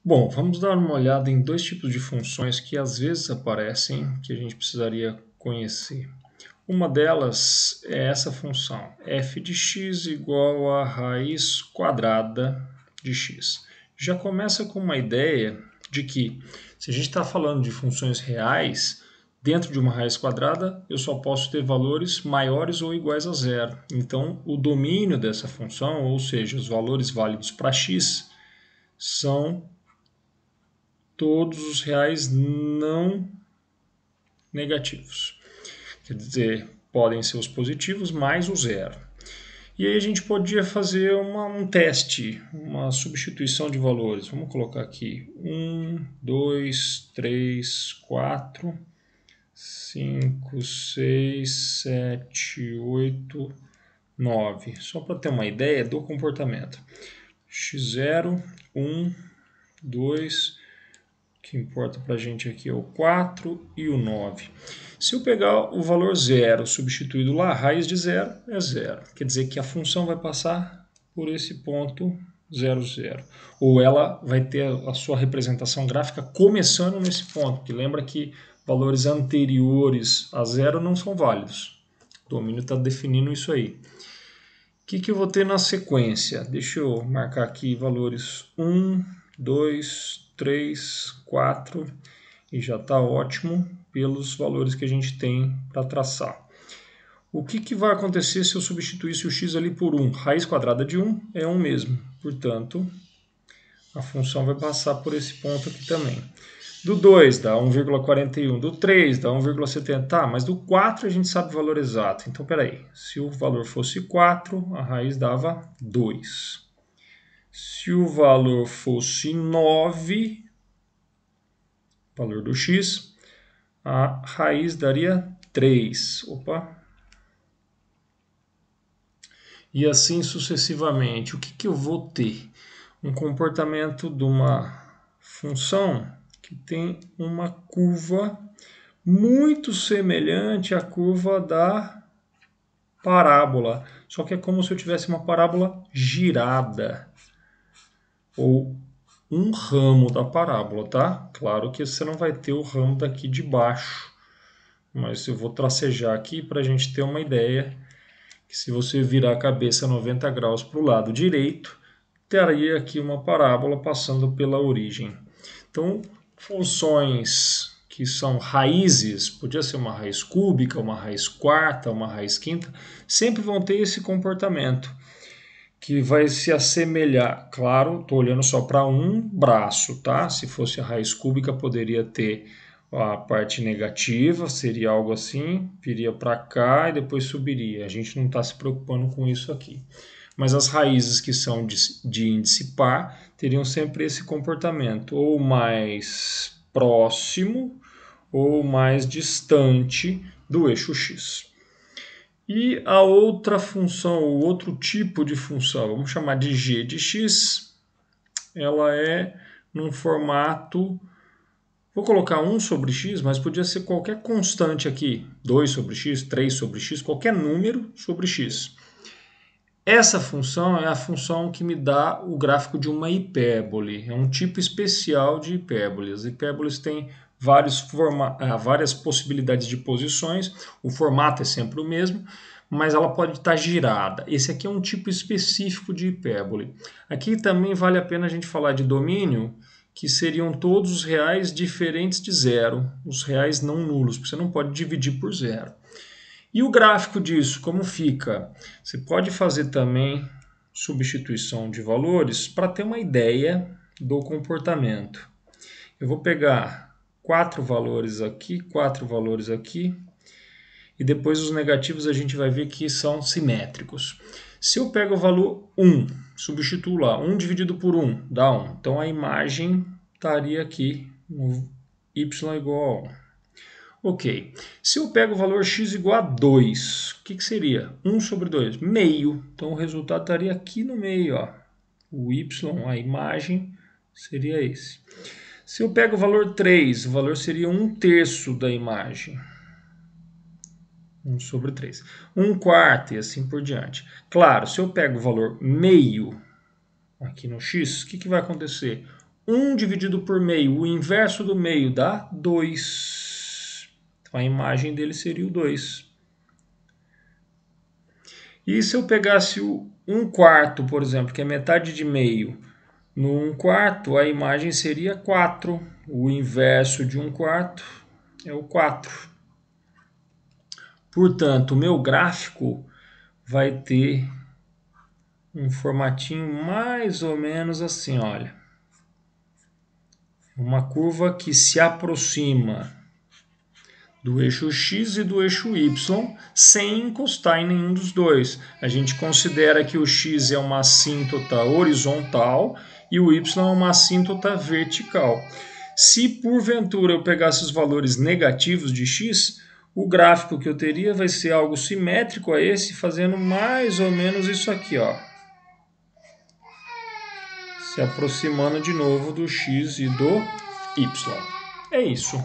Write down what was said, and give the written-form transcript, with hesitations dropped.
Bom, vamos dar uma olhada em dois tipos de funções que às vezes aparecem que a gente precisaria conhecer. Uma delas é essa função, f de x igual a raiz quadrada de x. Já começa com uma ideia de que, se a gente está falando de funções reais, dentro de uma raiz quadrada eu só posso ter valores maiores ou iguais a zero. Então, o domínio dessa função, ou seja, os valores válidos para x, são todos os reais não negativos. Quer dizer, podem ser os positivos mais o zero. E aí a gente podia fazer um teste, uma substituição de valores. Vamos colocar aqui 1, 2, 3, 4, 5, 6, 7, 8, 9. Só para ter uma ideia do comportamento. x0, 1, 2, o que importa para a gente aqui é o 4 e o 9. Se eu pegar o valor zero substituído lá, a raiz de zero é zero. Quer dizer que a função vai passar por esse ponto 0, 0. Ou ela vai ter a sua representação gráfica começando nesse ponto, que lembra que valores anteriores a zero não são válidos. O domínio está definindo isso aí. O que eu vou ter na sequência? Deixa eu marcar aqui valores 1, 2, 3, 4 e já está ótimo pelos valores que a gente tem para traçar. O que vai acontecer se eu substituísse o x ali por 1? Raiz quadrada de 1 é 1 mesmo, portanto, a função vai passar por esse ponto aqui também. Do 2 dá 1,41, do 3 dá 1,70, tá, mas do 4 a gente sabe o valor exato. Então, peraí, se o valor fosse 4, a raiz dava 2. Se o valor fosse 9, valor do x, a raiz daria 3. Opa! E assim sucessivamente. O que eu vou ter? Um comportamento de uma função que tem uma curva muito semelhante à curva da parábola. Só que é como se eu tivesse uma parábola girada. Ou um ramo da parábola, tá? Claro que você não vai ter o ramo daqui de baixo. Mas eu vou tracejar aqui para a gente ter uma ideia que se você virar a cabeça 90 graus para o lado direito, teria aqui uma parábola passando pela origem. Então, funções que são raízes, podia ser uma raiz cúbica, uma raiz quarta, uma raiz quinta, sempre vão ter esse comportamento, que vai se assemelhar, claro, estou olhando só para um braço, tá? Se fosse a raiz cúbica, poderia ter a parte negativa, seria algo assim, viria para cá e depois subiria. A gente não está se preocupando com isso aqui. Mas as raízes que são de índice par teriam sempre esse comportamento, ou mais próximo ou mais distante do eixo x. E a outra função, o outro tipo de função, vamos chamar de g de x, ela é num formato, vou colocar 1 sobre x, mas podia ser qualquer constante aqui, 2 sobre x, 3 sobre x, qualquer número sobre x. Essa função é a função que me dá o gráfico de uma hipérbole. É um tipo especial de hipérbole. As hipérboles têm várias possibilidades de posições. O formato é sempre o mesmo, mas ela pode estar girada. Esse aqui é um tipo específico de hipérbole. Aqui também vale a pena a gente falar de domínio, que seriam todos os reais diferentes de zero, os reais não nulos, porque você não pode dividir por zero. E o gráfico disso, como fica? Você pode fazer também substituição de valores para ter uma ideia do comportamento. Eu vou pegar 4 valores aqui, e depois os negativos a gente vai ver que são simétricos. Se eu pego o valor 1, substituo lá, 1 dividido por 1 dá 1. Então a imagem estaria aqui no y igual a 1. Ok. Se eu pego o valor x igual a 2, o que seria? 1 sobre 2, meio. Então o resultado estaria aqui no meio. Ó. O y, a imagem, seria esse. Se eu pego o valor 3, o valor seria 1/3 da imagem. 1 sobre 3. 1/4 e assim por diante. Claro, se eu pego o valor meio aqui no x, o que vai acontecer? 1 dividido por meio, o inverso do meio dá 2. Então a imagem dele seria o 2. E se eu pegasse o 1/4, por exemplo, que é metade de meio, no 1/4 a imagem seria 4. O inverso de 1/4 é o 4. Portanto, o meu gráfico vai ter um formatinho mais ou menos assim, olha. Uma curva que se aproxima do eixo X e do eixo Y sem encostar em nenhum dos dois. A gente considera que o X é uma assíntota horizontal e o Y é uma assíntota vertical. Se porventura eu pegasse os valores negativos de X, o gráfico que eu teria vai ser algo simétrico a esse, fazendo mais ou menos isso aqui, ó. Se aproximando de novo do X e do Y. É isso.